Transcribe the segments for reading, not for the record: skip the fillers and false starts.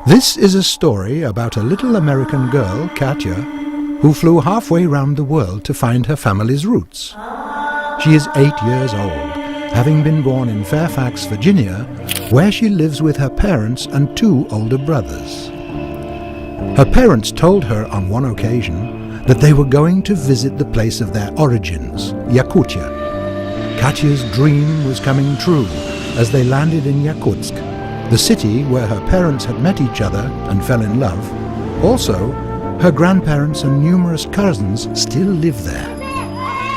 This is a story about a little American girl, Katya, who flew halfway round the world to find her family's roots. She is 8 years old, having been born in Fairfax, Virginia, where she lives with her parents and 2 older brothers. Her parents told her on one occasion that they were going to visit the place of their origins, Yakutia. Katya's dream was coming true as they landed in Yakutsk, the city where her parents had met each other and fell in love. Also, her grandparents and numerous cousins still live there.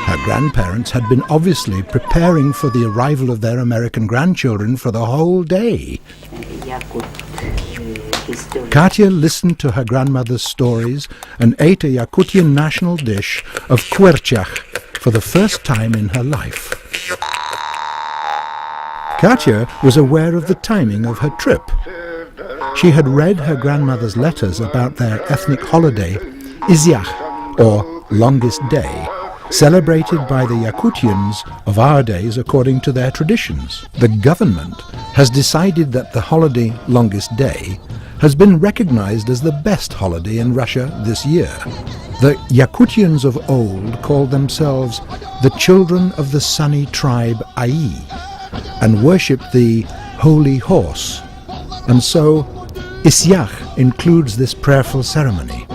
Her grandparents had been obviously preparing for the arrival of their American grandchildren for the whole day. Katya listened to her grandmother's stories and ate a Yakutian national dish of kwerchach for the first time in her life. Katya was aware of the timing of her trip. She had read her grandmother's letters about their ethnic holiday, Izyach, or Longest Day, celebrated by the Yakutians of our days according to their traditions. The government has decided that the holiday Longest Day has been recognized as the best holiday in Russia this year. The Yakutians of old called themselves the children of the sunny tribe Ai and worshipped the holy horse, and so Isyach includes this prayerful ceremony.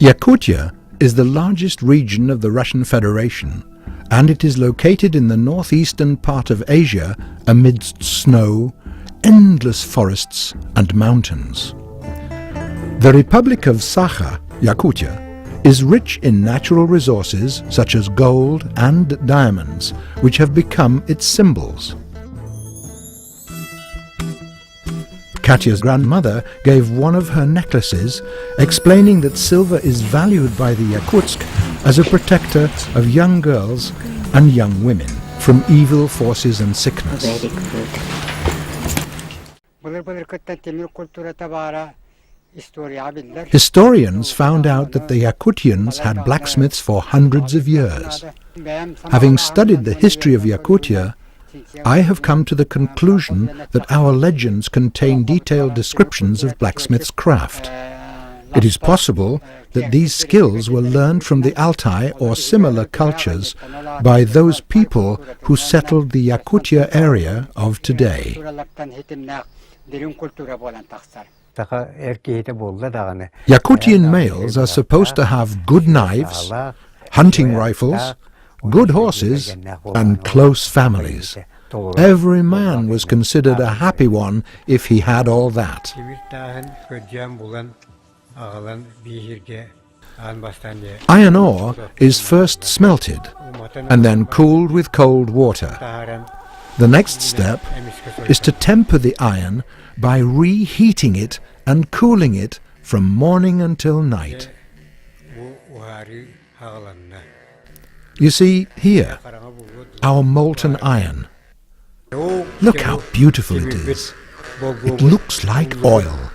Yakutia is the largest region of the Russian Federation, and it is located in the northeastern part of Asia amidst snow, endless forests and mountains. The Republic of Saha, Yakutia, is rich in natural resources such as gold and diamonds, which have become its symbols. Katya's grandmother gave one of her necklaces, explaining that silver is valued by the Yakutsk as a protector of young girls and young women from evil forces and sickness. Historians found out that the Yakutians had blacksmiths for hundreds of years. Having studied the history of Yakutia, I have come to the conclusion that our legends contain detailed descriptions of blacksmith's craft. It is possible that these skills were learned from the Altai or similar cultures by those people who settled the Yakutia area of today. Yakutian males are supposed to have good knives, hunting rifles, good horses, and close families. Every man was considered a happy one if he had all that. Iron ore is first smelted and then cooled with cold water. The next step is to temper the iron by reheating it and cooling it from morning until night. You see here, our molten iron. Look how beautiful it is. It looks like oil.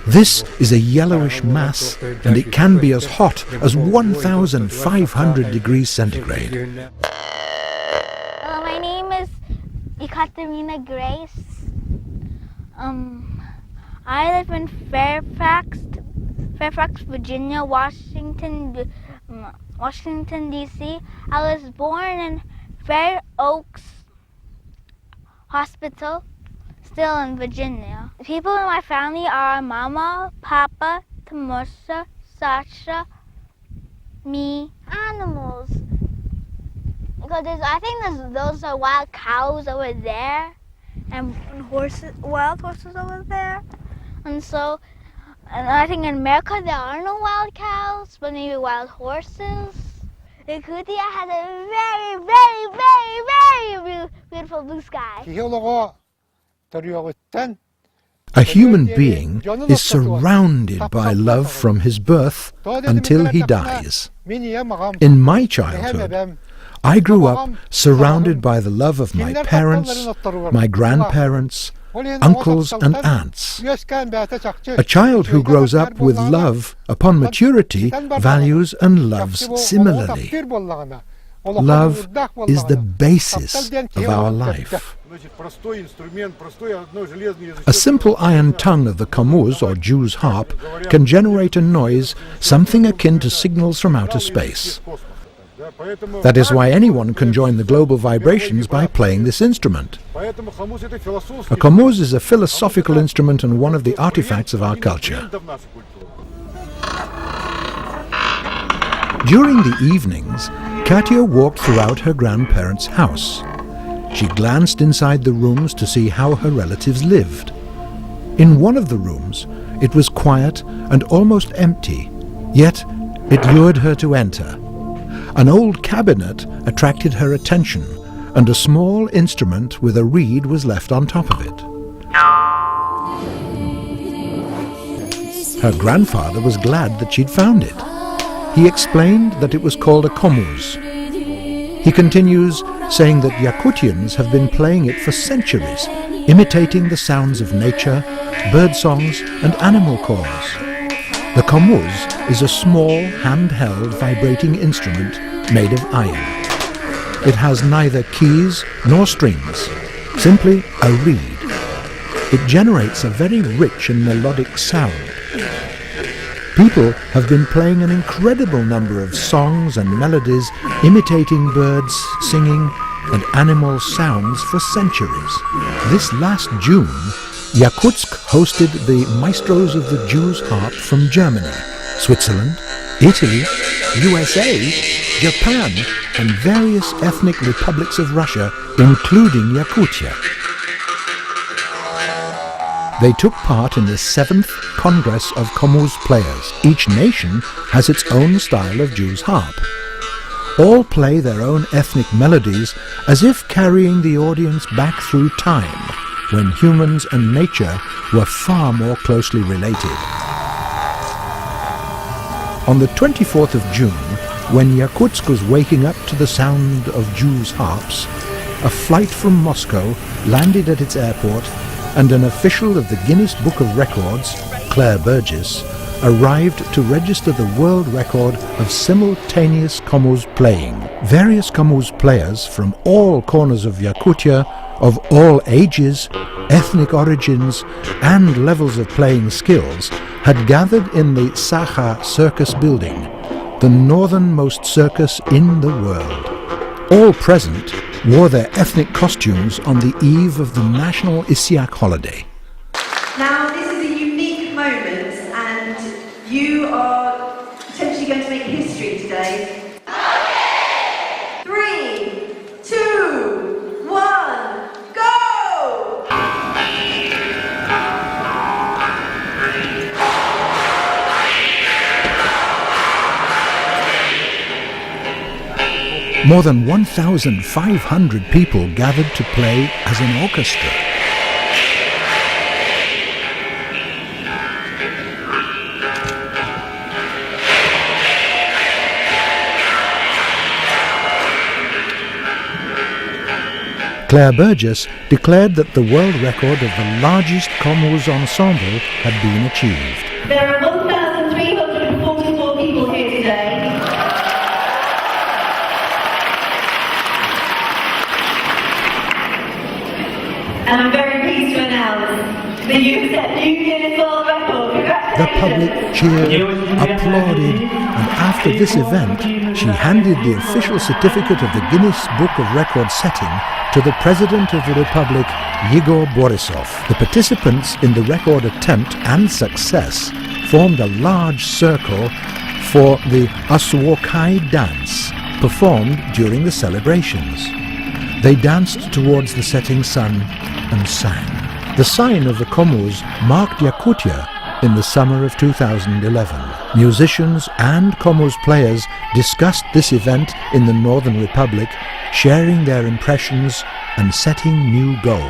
This is a yellowish mass, and it can be as hot as 1,500 degrees centigrade. My name is Yakutia Grace. I live in Fairfax, Virginia, Washington, D.C. I was born in Fair Oaks Hospital, still in Virginia. The people in my family are Mama, Papa, Tamusha, Sasha, me. Animals. Because I think those are wild cows over there, and horses, wild horses over there. And I think in America there are no wild cows, but maybe wild horses. Yakutia has a very, very, very, very beautiful blue sky. A human being is surrounded by love from his birth until he dies. In my childhood, I grew up surrounded by the love of my parents, my grandparents, uncles and aunts. A child who grows up with love upon maturity values and loves similarly. Love is the basis of our life. A simple iron tongue of the komuz, or Jew's harp, can generate a noise something akin to signals from outer space. That is why anyone can join the global vibrations by playing this instrument. A komuz is a philosophical instrument and one of the artifacts of our culture. During the evenings, Katya walked throughout her grandparents' house. She glanced inside the rooms to see how her relatives lived. In one of the rooms, it was quiet and almost empty, yet it lured her to enter. An old cabinet attracted her attention, and a small instrument with a reed was left on top of it. Her grandfather was glad that she'd found it. He explained that it was called a komuz. He continues, saying that Yakutians have been playing it for centuries, imitating the sounds of nature, bird songs and animal calls. The komuz is a small, handheld vibrating instrument made of iron. It has neither keys nor strings, simply a reed. It generates a very rich and melodic sound. People have been playing an incredible number of songs and melodies imitating birds, singing and animal sounds for centuries. This last June, Yakutsk hosted the maestros of the Jew's harp from Germany, Switzerland, Italy, USA, Japan and various ethnic republics of Russia, including Yakutia. They took part in the 7th Congress of Komuz players. Each nation has its own style of Jew's harp. All play their own ethnic melodies as if carrying the audience back through time, when humans and nature were far more closely related. On the 24th of June, when Yakutsk was waking up to the sound of Jew's harps, a flight from Moscow landed at its airport, and an official of the Guinness Book of Records, Claire Burgess, arrived to register the world record of simultaneous komuz playing. Various komuz players from all corners of Yakutia, of all ages, ethnic origins and levels of playing skills, had gathered in the Saha circus building, the northernmost circus in the world. All present wore their ethnic costumes on the eve of the national Isyak holiday. Now this is a unique moment and you are potentially going to make history today. 3, 2, 1, go! More than 1,500 people gathered to play as an orchestra. Claire Burgess declared that the world record of the largest komuz ensemble had been achieved. There are 1,344 people here today. And I'm very pleased to announce that you set new Guinness World Record. The public cheered, applauded, and after this event, she handed the official certificate of the Guinness Book of Record setting to the President of the Republic, Igor Borisov. The participants in the record attempt and success formed a large circle for the Aswokai dance, performed during the celebrations. They danced towards the setting sun and sang. The sign of the komuz marked Yakutia in the summer of 2011. Musicians and komuz players discussed this event in the Northern Republic, sharing their impressions and setting new goals.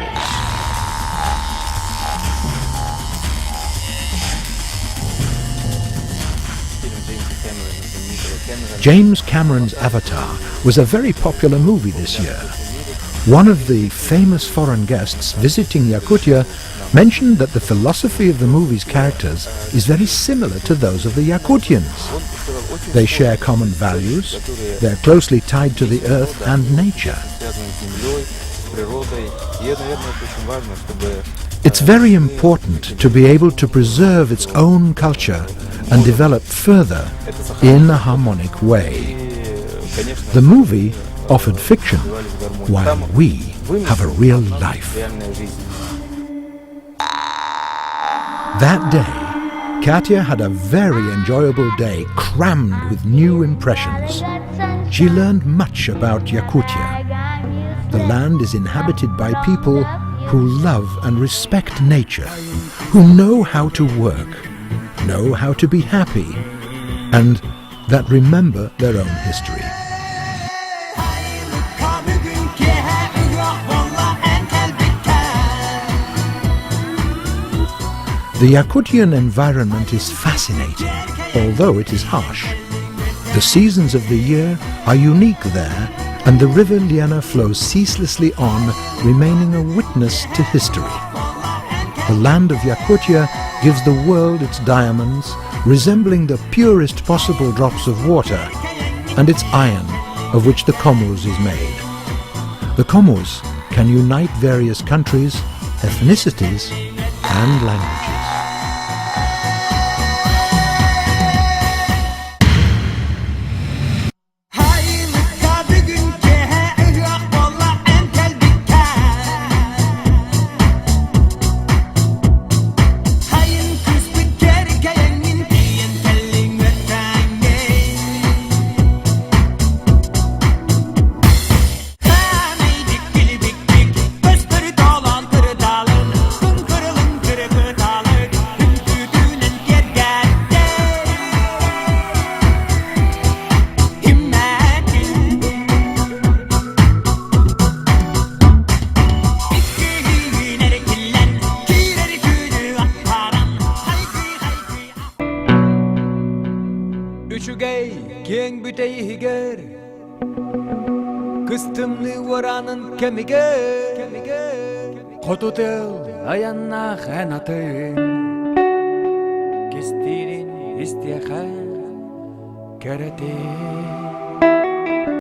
James Cameron's Avatar was a very popular movie this year. One of the famous foreign guests visiting Yakutia mentioned that the philosophy of the movie's characters is very similar to those of the Yakutians. They share common values, they're closely tied to the earth and nature. It's very important to be able to preserve its own culture and develop further in a harmonic way. The movie offered fiction, while we have a real life. That day, Katya had a very enjoyable day crammed with new impressions. She learned much about Yakutia. The land is inhabited by people who love and respect nature, who know how to work, know how to be happy, and that remember their own history. The Yakutian environment is fascinating, although it is harsh. The seasons of the year are unique there, and the river Lena flows ceaselessly on, remaining a witness to history. The land of Yakutia gives the world its diamonds, resembling the purest possible drops of water, and its iron, of which the komus is made. The komus can unite various countries, ethnicities, and languages. Keng bütey higer Kıstımlı varanın kemige Kotutel ayanna khanatın Kistirin istiyaha Kerete